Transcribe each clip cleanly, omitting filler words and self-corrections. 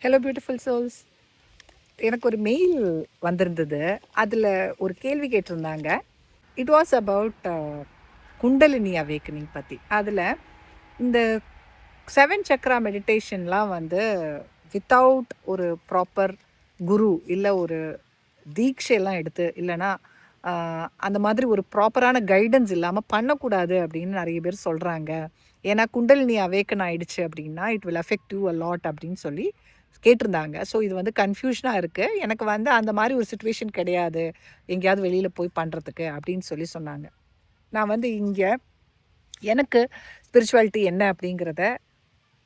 Hello beautiful souls. எனக்கு ஒரு mail வந்திருந்தது. அதில் ஒரு கேள்வி கேட்டிருந்தாங்க. It was about kundalini awakening பற்றி. அதில் இந்த 7 சக்ரா மெடிடேஷன்லாம் வந்து வித்தவுட் ஒரு ப்ராப்பர் குரு இல்லை ஒரு தீட்சையெல்லாம் எடுத்து இல்லைன்னா அந்த மாதிரி ஒரு ப்ராப்பரான கைடன்ஸ் இல்லாமல் பண்ணக்கூடாது அப்படின்னு நிறைய பேர் சொல்கிறாங்க. ஏன்னா குண்டலினி அவேக்கன் ஆயிடுச்சு அப்படின்னா it will affect you a lot அப்படின்னு சொல்லி கேட்டிருந்தாங்க. ஸோ இது வந்து கன்ஃபியூஷனாக இருக்குது. எனக்கு வந்து அந்த மாதிரி ஒரு சுச்சுவேஷன் கிடையாது எங்கேயாவது வெளியில் போய் பண்ணுறதுக்கு அப்படின்னு சொல்லி சொன்னாங்க. நான் வந்து இங்கே எனக்கு ஸ்பிரிச்சுவாலிட்டி என்ன அப்படிங்கிறத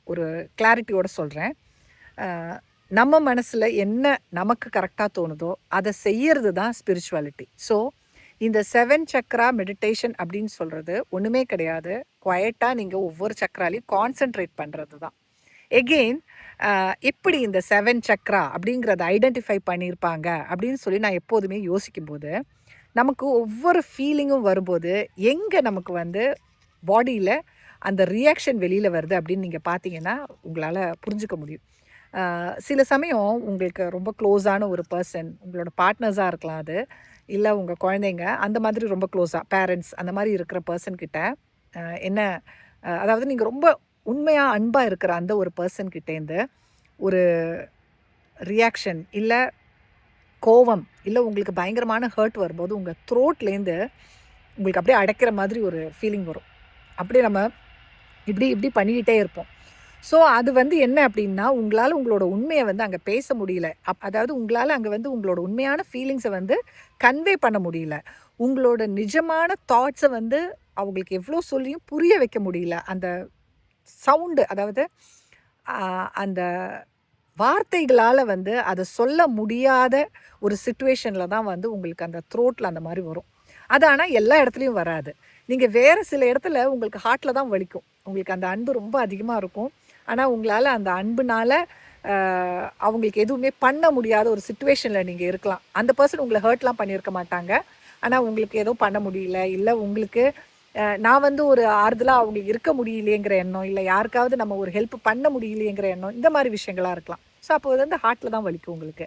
ஒரு கிளாரிட்டியோடு சொல்கிறேன். நம்ம மனசில் என்ன நமக்கு கரெக்டாக தோணுதோ அதை செய்யறது தான் ஸ்பிரிச்சுவாலிட்டி. ஸோ இந்த 7 சக்ரா மெடிடேஷன் அப்படின்னு சொல்கிறது ஒன்றுமே கிடையாது. குவைட்டாக நீங்கள் ஒவ்வொரு சக்ராலையும் கான்சென்ட்ரேட் பண்ணுறது தான். எகெயின் எப்படி இந்த 7 சக்ரா அப்படிங்கிறத ஐடென்டிஃபை பண்ணியிருப்பாங்க அப்படின்னு சொல்லி நான் எப்போதுமே யோசிக்கும்போது நமக்கு ஒவ்வொரு ஃபீலிங்கும் வரும்போது எங்கே நமக்கு வந்து பாடியில் அந்த ரியாக்ஷன் வெளியில் வருது அப்படின்னு நீங்கள் பார்த்தீங்கன்னா உங்களால் புரிஞ்சுக்க முடியும். சில சமயம் உங்களுக்கு ரொம்ப க்ளோஸான ஒரு பர்சன், உங்களோட பார்ட்னர்ஸாக இருக்கலாம், அது இல்லை உங்கள் குழந்தைங்க, அந்த மாதிரி ரொம்ப க்ளோஸாக பேரண்ட்ஸ் அந்த மாதிரி இருக்கிற பர்சன்கிட்ட என்ன அதாவது நீங்கள் ரொம்ப உண்மையாக அன்பாக இருக்கிற அந்த ஒரு பர்சன்கிட்டேருந்து ஒரு ரியாக்ஷன் இல்லை கோவம் இல்லை உங்களுக்கு பயங்கரமான ஹர்ட் வரும்போது உங்கள் த்ரோட்லேருந்து உங்களுக்கு அப்படியே அடைக்கிற மாதிரி ஒரு ஃபீலிங் வரும். அப்படியே நம்ம இப்படி இப்படி பண்ணிக்கிட்டே இருப்போம். ஸோ அது வந்து என்ன அப்படின்னா உங்களால் உங்களோட உண்மையை வந்து அங்கே பேச முடியல. அதாவது உங்களால் அங்கே வந்து உங்களோட உண்மையான ஃபீலிங்ஸை வந்து கன்வே பண்ண முடியல. உங்களோட நிஜமான தாட்ஸை வந்து அவங்களுக்கு எவ்வளோ சொல்லியும் புரிய வைக்க முடியல. அந்த சவுண்டு, அதாவது அந்த வார்த்தைகளால் வந்து அதை சொல்ல முடியாத ஒரு சிச்சுவேஷனில் தான் வந்து உங்களுக்கு அந்த த்ரோட்டில் அந்த மாதிரி வரும். அது ஆனால் எல்லா இடத்துலையும் வராது. நீங்கள் வேறு சில இடத்துல உங்களுக்கு ஹார்ட்டில் தான் வலிக்கும். உங்களுக்கு அந்த அன்பு ரொம்ப அதிகமாக இருக்கும். ஆனால் உங்களால் அந்த அன்புனால் அவங்களுக்கு எதுவுமே பண்ண முடியாத ஒரு சிச்சுவேஷனில் நீங்கள் இருக்கலாம். அந்த பர்சன் உங்களை ஹர்ட்லாம் பண்ணியிருக்க மாட்டாங்க. ஆனால் உங்களுக்கு ஏதோ பண்ண முடியல, இல்லை உங்களுக்கு நான் வந்து ஒரு ஆறுதலாக அவங்களுக்கு இருக்க முடியலையேங்கிற எண்ணம், இல்லை யாருக்காவது நம்ம ஒரு ஹெல்ப் பண்ண முடியலையேங்கிற எண்ணம், இந்த மாதிரி விஷயங்களாக இருக்கலாம். ஸோ அப்போ வந்து ஹார்ட்டில் தான் வலிக்கும் உங்களுக்கு.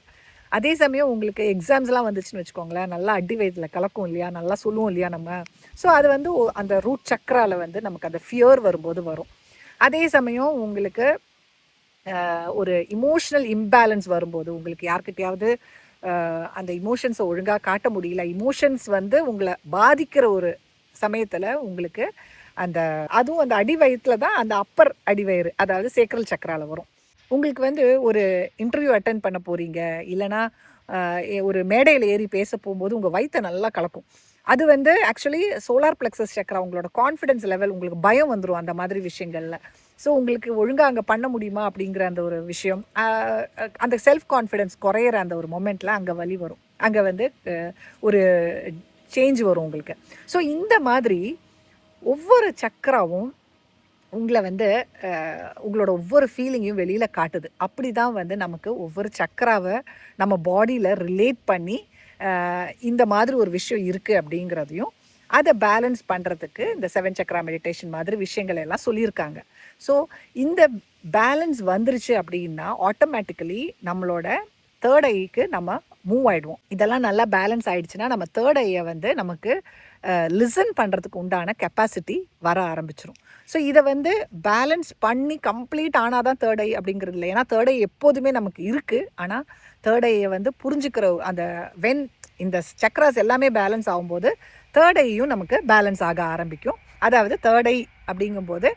அதே சமயம் உங்களுக்கு எக்ஸாம்ஸ்லாம் வந்துச்சுன்னு வச்சுக்கோங்களேன், நல்லா அடி வயிற்றில் கலக்கும் இல்லையா, நல்லா சொல்லுவோம் இல்லையா நம்ம. ஸோ அது வந்து அந்த ரூட் சக்கராவில் வந்து நமக்கு அந்த ஃபியர் வரும்போது வரும். அதே சமயம் உங்களுக்கு ஒரு இமோஷ்னல் இம்பேலன்ஸ் வரும்போது, உங்களுக்கு யார்கிட்டையாவது அந்த இமோஷன்ஸை ஒழுங்காக காட்ட முடியல, இமோஷன்ஸ் வந்து உங்களை பாதிக்கிற ஒரு சமயத்தில் உங்களுக்கு அந்த அதுவும் அந்த அடி வயிற்றில் தான் அந்த அப்பர் அடிவயிறு, அதாவது சேக்ரல் சக்கராவில் வரும். உங்களுக்கு வந்து ஒரு இன்டர்வியூ அட்டென்ட் பண்ண போகிறீங்க, இல்லைனா ஒரு மேடையில் ஏறி பேச போகும்போது உங்கள் வயிற்றை நல்லா கலக்கும். அது வந்து ஆக்சுவலி சோலார் பிளெக்ஸஸ் சக்கரா, உங்களோட கான்ஃபிடென்ஸ் லெவல், உங்களுக்கு பயம் வந்துடும் அந்த மாதிரி விஷயங்களில். ஸோ உங்களுக்கு ஒழுங்காக அங்கே பண்ண முடியுமா அப்படிங்கிற அந்த ஒரு விஷயம், அந்த செல்ஃப் கான்ஃபிடென்ஸ் குறையிற அந்த ஒரு மொமெண்ட்டில் அங்கே வலி வரும், அங்கே வந்து ஒரு சேஞ்ச் வரும் உங்களுக்கு. ஸோ இந்த மாதிரி ஒவ்வொரு சக்கராவும் உங்களை வந்து உங்களோட ஒவ்வொரு ஃபீலிங்கையும் வெளியில் காட்டுது. அப்படி தான் வந்து நமக்கு ஒவ்வொரு சக்கராவை நம்ம பாடியில் ரிலேட் பண்ணி இந்த மாதிரி ஒரு விஷயம் இருக்குது அப்படிங்கிறதையும் அதை பேலன்ஸ் பண்ணுறதுக்கு இந்த 7 சக்கரா மெடிடேஷன் மாதிரி விஷயங்கள் எல்லாம் சொல்லியிருக்காங்க. ஸோ இந்த பேலன்ஸ் வந்துருச்சு அப்படின்னா ஆட்டோமேட்டிக்கலி நம்மளோட தேர்ட் ஐக்கு நம்ம மூவ் ஆகிடுவோம். இதெல்லாம் நல்லா பேலன்ஸ் ஆகிடுச்சுன்னா நம்ம தேர்ட் ஐயை வந்து நமக்கு லிசன் பண்ணுறதுக்கு உண்டான கெப்பாசிட்டி வர ஆரம்பிச்சிடும். ஸோ இதை வந்து பேலன்ஸ் பண்ணி கம்ப்ளீட் ஆனால் தான் தேர்ட் ஐ அப்படிங்கிறது இல்லை. ஏன்னா தேர்ட் ஐ எப்போதுமே நமக்கு இருக்குது. ஆனால் தேர்ட் ஐயை வந்து புரிஞ்சுக்கிற அந்த இந்த சக்கராஸ் எல்லாமே பேலன்ஸ் ஆகும்போது தேர்ட் ஐயும் நமக்கு பேலன்ஸ் ஆக ஆரம்பிக்கும். அதாவது தேர்ட் ஐ அப்படிங்கும்போது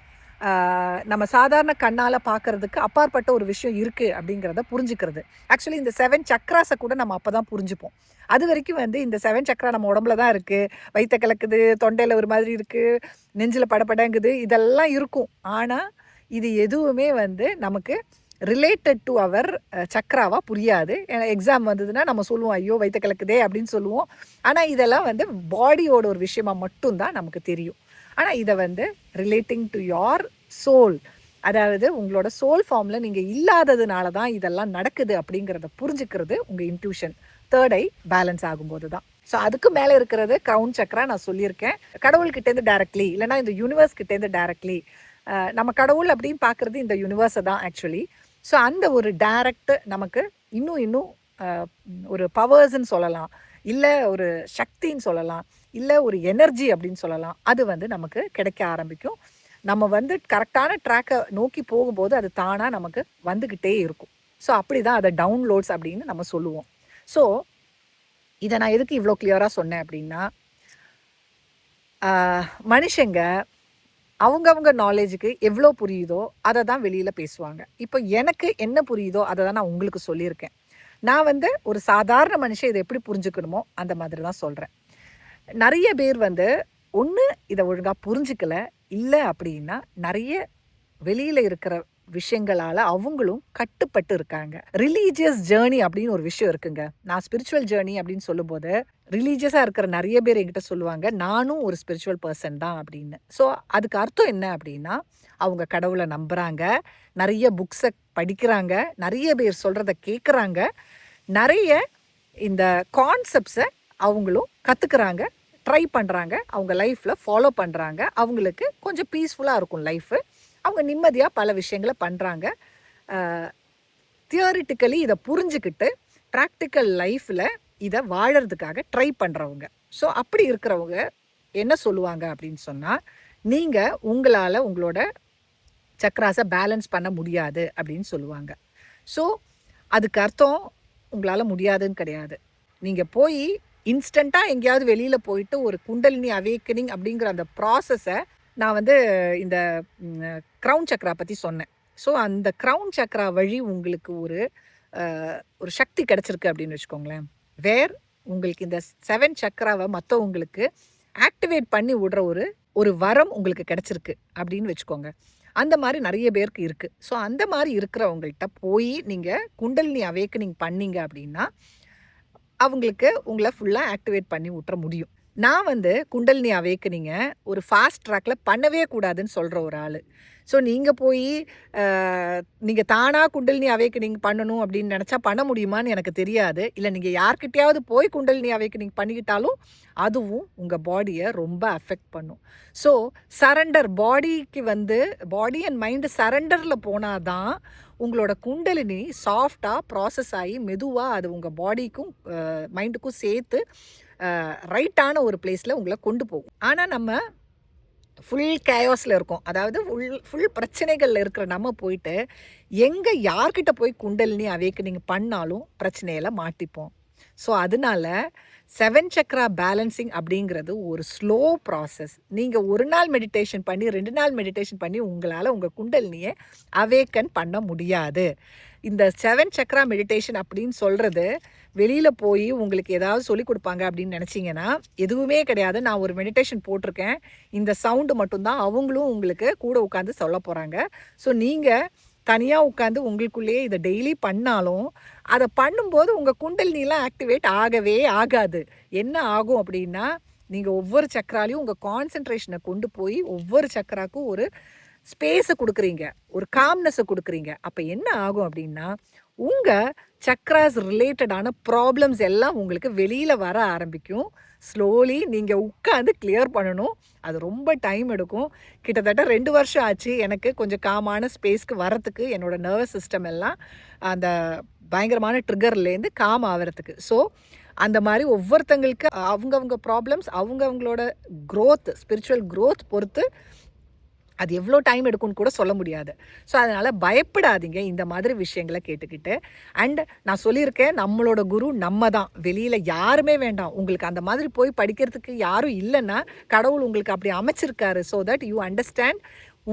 நம்ம சாதாரண கண்ணால் பார்க்குறதுக்கு அப்பாற்பட்ட ஒரு விஷயம் இருக்குது அப்படிங்கிறத புரிஞ்சுக்கிறது. ஆக்சுவலி இந்த 7 சக்கராஸை கூட நம்ம அப்போ தான் புரிஞ்சுப்போம். அது வரைக்கும் வந்து இந்த 7 சக்கரா நம்ம உடம்புல தான் இருக்குது, வயிற்ற கலக்குது, தொண்டையில் ஒரு மாதிரி இருக்குது, நெஞ்சில் படப்படங்குது, இதெல்லாம் இருக்கும். ஆனால் இது எதுவுமே வந்து நமக்கு ரிலேட்டட் டு அவர் சக்கராவாக புரியாது. ஏன்னா எக்ஸாம் வந்ததுன்னா நம்ம சொல்லுவோம், ஐயோ வயிற்ற கலக்குதே அப்படின்னு சொல்லுவோம். ஆனால் இதெல்லாம் வந்து பாடியோட ஒரு விஷயமாக மட்டும்தான் நமக்கு தெரியும். ஆனால் இதை வந்து ரிலேட்டிங் டு யோர் சோல், அதாவது உங்களோட சோல் ஃபார்மில் நீங்கள் இல்லாததுனால தான் இதெல்லாம் நடக்குது அப்படிங்கிறத புரிஞ்சுக்கிறது உங்கள் இன்ட்யூஷன் தேர்ட் ஐ பேலன்ஸ் ஆகும்போது தான். ஸோ அதுக்கு மேலே இருக்கிறது க்ரௌன் சக்கரா. நான் சொல்லியிருக்கேன், கடவுள்கிட்டேருந்து டைரக்ட்லி, இல்லைனா இந்த யூனிவர்ஸ் கிட்டேருந்து டைரக்ட்லி. நம்ம கடவுள் அப்படின்னு பார்க்குறது இந்த யூனிவர்ஸை தான் ஆக்சுவலி. ஸோ அந்த ஒரு டைரக்ட் நமக்கு இன்னும் இன்னும் ஒரு பவர்ஸ்ன்னு சொல்லலாம், இல்லை ஒரு சக்தின்னு சொல்லலாம், இல்லை ஒரு எனர்ஜி அப்படின்னு சொல்லலாம். அது வந்து நமக்கு கிடைக்க ஆரம்பிக்கும். நம்ம வந்து கரெக்டான ட்ராக்கை நோக்கி போகும்போது அது தானாக நமக்கு வந்துக்கிட்டே இருக்கும். ஸோ அப்படி தான் அதை டவுன்லோட்ஸ் அப்படின்னு நம்ம சொல்லுவோம். ஸோ இதை நான் எதுக்கு இவ்வளோ கிளியராக சொன்னேன் அப்படின்னா, மனுஷங்க அவங்கவுங்க நாலேஜுக்கு எவ்வளோ புரியுதோ அதை தான் வெளியில் பேசுவாங்க. இப்போ எனக்கு என்ன புரியுதோ அதை தான் நான் உங்களுக்கு சொல்லியிருக்கேன். நான் வந்து ஒரு சாதாரண மனுஷன் இதை எப்படி புரிஞ்சுக்கணுமோ அந்த மாதிரி தான் சொல்கிறேன். நிறைய பேர் வந்து ஒன்று இதை ஒழுங்காக புரிஞ்சுக்கல, இல்லை அப்படின்னா நிறைய வெளியில் இருக்கிற விஷயங்களால் அவங்களும் கட்டுப்பட்டு இருக்காங்க. ரிலீஜியஸ் ஜேர்னி அப்படின்னு ஒரு விஷயம் இருக்குங்க. நான் ஸ்பிரிச்சுவல் ஜேர்னி அப்படின்னு சொல்லும்போது ரிலீஜியஸாக இருக்கிற நிறைய பேர் என்கிட்ட சொல்லுவாங்க, நானும் ஒரு ஸ்பிரிச்சுவல் பர்சன் தான் அப்படின்னு. ஸோ அதுக்கு அர்த்தம் என்ன அப்படின்னா, அவங்க கடவுளை நம்புகிறாங்க, நிறைய புக்ஸை படிக்கிறாங்க, நிறைய பேர் சொல்கிறத கேட்குறாங்க, நிறைய இந்த கான்செப்ட்ஸை அவங்களும் கற்றுக்குறாங்க, ட்ரை பண்ணுறாங்க, அவங்க லைஃப்பில் ஃபாலோ பண்ணுறாங்க. அவங்களுக்கு கொஞ்சம் பீஸ்ஃபுல்லாக இருக்கும் லைஃபு. அவங்க நிம்மதியாக பல விஷயங்களை பண்ணுறாங்க. தியரிட்டிக்கலி இதை புரிஞ்சுக்கிட்டு ப்ராக்டிக்கல் லைஃப்பில் இதை வாழறதுக்காக ட்ரை பண்ணுறவங்க. ஸோ அப்படி இருக்கிறவங்க என்ன சொல்லுவாங்க அப்படின்னு சொன்னால், நீங்கள் உங்களால் உங்களோட சக்ராஸை பேலன்ஸ் பண்ண முடியாது அப்படின்னு சொல்லுவாங்க. ஸோ அதுக்கு அர்த்தம் உங்களால் முடியாதுன்னு கிடையாது. நீங்கள் போய் இன்ஸ்டண்ட்டாக எங்கேயாவது வெளியில் போயிட்டு ஒரு குண்டலினி அவேக்கனிங் அப்படிங்கிற அந்த ப்ராசஸை நான் வந்து இந்த க்ரௌன் சக்ரா பற்றி சொன்னேன். ஸோ அந்த க்ரௌன் சக்ரா வழி உங்களுக்கு ஒரு சக்தி கிடச்சிருக்கு அப்படின்னு வச்சுக்கோங்களேன். உங்களுக்கு இந்த 7 சக்ராவை மற்றவங்களுக்கு ஆக்டிவேட் பண்ணி விடுற ஒரு வரம் உங்களுக்கு கிடச்சிருக்கு அப்படின்னு வச்சுக்கோங்க. அந்த மாதிரி நிறைய பேருக்கு இருக்குது. ஸோ அந்த மாதிரி இருக்கிறவங்கள்ட்ட போய் நீங்கள் குண்டலினி அவேக்கனிங் பண்ணீங்க அப்படின்னா அவங்களுக்கு உங்களை ஃபுல்லாக ஆக்டிவேட் பண்ணி விட்டுற முடியும். நான் வந்து குண்டலினி அவேக்கனிங்கை ஒரு ஃபாஸ்ட் ட்ராக்கில் பண்ணவே கூடாதுன்னு சொல்கிற ஒரு ஆள். ஸோ நீங்கள் போய் நீங்கள் தானாக குண்டலினி அவேக்கனிங் பண்ணணும் அப்படின்னு நினச்சா பண்ண முடியுமான்னு எனக்கு தெரியாது. இல்லை நீங்கள் யார்கிட்டையாவது போய் குண்டலினி அவேக்கனிங் பண்ணிக்கிட்டாலும் அதுவும் உங்கள் பாடியை ரொம்ப அஃபெக்ட் பண்ணும். ஸோ சரண்டர் பாடிக்கு வந்து பாடி அண்ட் மைண்டு சரண்டரில் போனால் தான் உங்களோட குண்டலினி சாஃப்டாக ப்ராசஸ் ஆகி மெதுவாக அது உங்கள் பாடிக்கும் மைண்டுக்கும் சேர்த்து ரைட்டான ஒரு பிளேஸில் உங்களை கொண்டு போகும். ஆனால் நம்ம ஃபுல் கேயோஸில் இருக்கோம். அதாவது ஃபுல் பிரச்சனைகளில் இருக்கிற நம்ம போயிட்டு எங்கே யார்கிட்ட போய் குண்டலினி அவேக்கனிங் பண்ணாலும் பிரச்சனையில் மாட்டிப்போம். ஸோ அதனால 7 சக்ரா பேலன்சிங் அப்படிங்கிறது ஒரு ஸ்லோ ப்ராசஸ். நீங்கள் ஒரு நாள் மெடிடேஷன் பண்ணி 2 நாள் மெடிடேஷன் பண்ணி உங்களால் உங்கள் குண்டலினியை அவேக்கன் பண்ண முடியாது. இந்த 7 சக்ரா மெடிடேஷன் அப்படின்னு சொல்கிறது வெளியில் போய் உங்களுக்கு ஏதாவது சொல்லிக் கொடுப்பாங்க அப்படின்னு நினச்சிங்கன்னா எதுவுமே கிடையாது. நான் ஒரு மெடிடேஷன் போட்டிருக்கேன், இந்த சவுண்டு மட்டும்தான் அவங்களும் உங்களுக்கு கூட உட்காந்து சொல்ல போகிறாங்க. ஸோ நீங்கள் தனியாக உட்காந்து உங்களுக்குள்ளேயே இதை டெய்லி பண்ணாலும் அதை பண்ணும்போது உங்கள் குண்டலினிலாம் ஆக்டிவேட் ஆகவே ஆகாது. என்ன ஆகும் அப்படின்னா, நீங்கள் ஒவ்வொரு சக்கராலையும் உங்கள் கான்சன்ட்ரேஷனை கொண்டு போய் ஒவ்வொரு சக்கராக்கும் ஒரு ஸ்பேஸை கொடுக்குறீங்க, ஒரு காம்னஸை கொடுக்குறீங்க. அப்போ என்ன ஆகும் அப்படின்னா, உங்கள் சக்ராஸ் ரிலேட்டடான ப்ராப்ளம்ஸ் எல்லாம் உங்களுக்கு வெளியில் வர ஆரம்பிக்கும். ஸ்லோலி நீங்கள் உட்காந்து கிளியர் பண்ணணும். அது ரொம்ப டைம் எடுக்கும். கிட்டத்தட்ட 2 வருஷம் ஆச்சு எனக்கு கொஞ்சம் காமான ஸ்பேஸ்க்கு வரத்துக்கு. என்னோடய நர்வஸ் சிஸ்டம் எல்லாம் அந்த பயங்கரமான ட்ரிகர்லேருந்து காம் ஆகிறதுக்கு. ஸோ அந்த மாதிரி ஒவ்வொருத்தங்களுக்கு அவங்கவுங்க ப்ராப்ளம்ஸ் அவங்கவுங்களோட க்ரோத், ஸ்பிரிச்சுவல் க்ரோத் பொறுத்து அது எவ்வளோ டைம் எடுக்கும்னு கூட சொல்ல முடியாது. ஸோ அதனால் பயப்படாதீங்க இந்த மாதிரி விஷயங்களை கேட்டுக்கிட்டு. அண்ட் நான் சொல்லியிருக்கேன், நம்மளோட குரு நம்ம தான், வெளியில் யாருமே வேண்டாம். உங்களுக்கு அந்த மாதிரி போய் படிக்கிறதுக்கு யாரும் இல்லைன்னா கடவுள் உங்களுக்கு அப்படி அமைச்சிருக்காரு. ஸோ தட் யூ அண்டர்ஸ்டாண்ட்,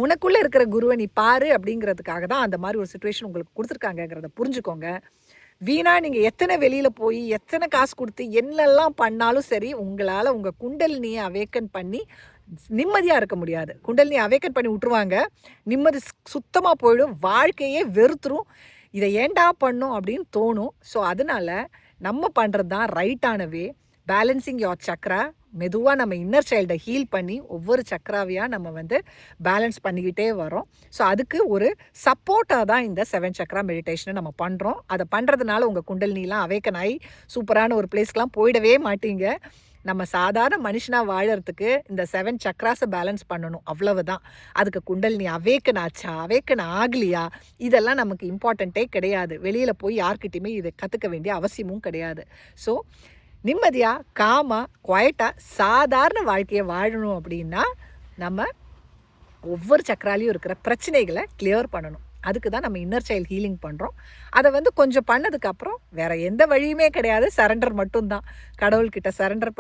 உனக்குள்ளே இருக்கிற குருவை நீ பாரு அப்படிங்கிறதுக்காக தான் அந்த மாதிரி ஒரு சுச்சுவேஷன் உங்களுக்கு கொடுத்துருக்காங்கங்கிறத புரிஞ்சுக்கோங்க. வீணா நீங்கள் எத்தனை வெளியில் போய் எத்தனை காசு கொடுத்து என்னெல்லாம் பண்ணாலும் சரி, உங்களால் உங்கள் குண்டலினியை அவேக்கன் பண்ணி நிம்மதியாக இருக்க முடியாது. குண்டலினி அவேக்கன் பண்ணி விட்ருவாங்க, நிம்மதி சுத்தமாக போயிடும், வாழ்க்கையே வெறுத்துரும். இதை ஏண்டா பண்ணோம் அப்படின்னு தோணும். ஸோ அதனால் நம்ம பண்ணுறது தான் ரைட்டான வே. Balancing your chakra. மெதுவாக நம்ம இன்னர் சைல்டை ஹீல் பண்ணி ஒவ்வொரு சக்ராவையாக நம்ம வந்து பேலன்ஸ் பண்ணிக்கிட்டே வரோம். ஸோ அதுக்கு ஒரு சப்போர்ட்டாக தான் இந்த 7 சக்ரா மெடிடேஷனை நம்ம பண்ணுறோம். அதை பண்ணுறதுனால உங்கள் குண்டலினிலாம் அவேக்கன் ஆகி சூப்பரான ஒரு பிளேஸ்க்கெலாம் போயிடவே மாட்டீங்க. நம்ம சாதாரண மனுஷனாக வாழறதுக்கு இந்த 7 சக்ராஸை பேலன்ஸ் பண்ணணும், அவ்வளவுதான். அதுக்கு குண்டலினி அவேக்கன் ஆச்சா, அவேக்கன் ஆகலையா, இதெல்லாம் நமக்கு இம்பார்ட்டண்ட்டே கிடையாது. வெளியில் போய் யார்கிட்டையுமே இதை கற்றுக்க வேண்டிய அவசியமும் கிடையாது. ஸோ நிம்மதியாக, காமாக, குவைட்டாக சாதாரண வாழ்க்கையை வாழணும் அப்படின்னா நம்ம ஒவ்வொரு சக்கராலையும் இருக்கிற பிரச்சனைகளை கிளியர் பண்ணணும். அதுக்கு தான் நம்ம இன்னர் சைல்டு ஹீலிங் பண்ணுறோம். அதை கொஞ்சம் பண்ணதுக்கப்புறம் வேறு எந்த வழியுமே கிடையாது, சரண்டர் மட்டும்தான். கடவுள்கிட்ட சரண்டர்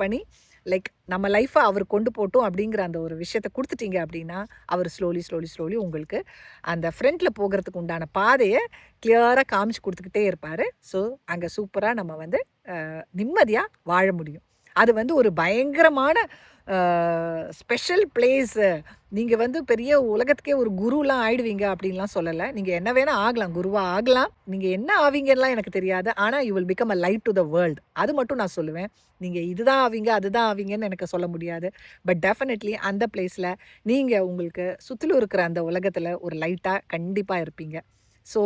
பண்ணி லைக் நம்ம லைஃப்பை அவர் கொண்டு போட்டோம் அப்படிங்கிற அந்த ஒரு விஷயத்தை கொடுத்துட்டீங்க அப்படின்னா அவர் ஸ்லோலி உங்களுக்கு அந்த ஃப்ரண்ட்டில் போகிறதுக்கு உண்டான பாதையை கிளியராக காமிச்சு கொடுத்துக்கிட்டே இருப்பார். ஸோ அங்கே சூப்பராக நம்ம நிம்மதியாக வாழ முடியும். அது ஒரு பயங்கரமான ஸ்பெஷல் பிளேஸு. நீங்கள் பெரிய உலகத்துக்கே ஒரு குருலாம் ஆயிடுவீங்க அப்படின்லாம் சொல்லலை. நீங்கள் என்ன வேணால் ஆகலாம், குருவாக ஆகலாம். நீங்கள் என்ன ஆவீங்கலாம் எனக்கு தெரியாது. ஆனால் you will become a light to the world. அது மட்டும் நான் சொல்லுவேன். நீங்கள் இதுதான் ஆவீங்க, அதுதான் ஆவீங்கன்னு எனக்கு சொல்ல முடியாது. பட் டெஃபினெட்லி அந்த பிளேஸில் நீங்கள் உங்களுக்கு சுற்றிலும் இருக்கிற அந்த உலகத்தில் ஒரு லைட்டாக கண்டிப்பாக இருப்பீங்க. ஸோ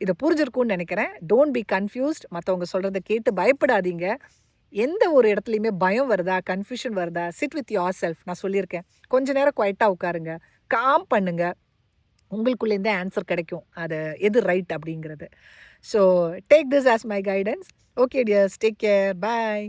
இதை புரிஞ்சிருக்கும்னு நினைக்கிறேன். Don't be confused. மற்றவங்க சொல்கிறத கேட்டு பயப்படாதீங்க. எந்த ஒரு இடத்துலையுமே பயம் வருதா, கன்ஃபியூஷன் வருதா, சிட் வித் யோர் செல்ஃப். நான் சொல்லியிருக்கேன், கொஞ்ச நேரம் குவைட்டாக உட்காருங்க, காம் பண்ணுங்க, உங்களுக்குள்ளேருந்தே ஆன்சர் கிடைக்கும், அது எது ரைட் அப்படிங்கிறது. So take this as my guidance. Okay tears, take care, bye.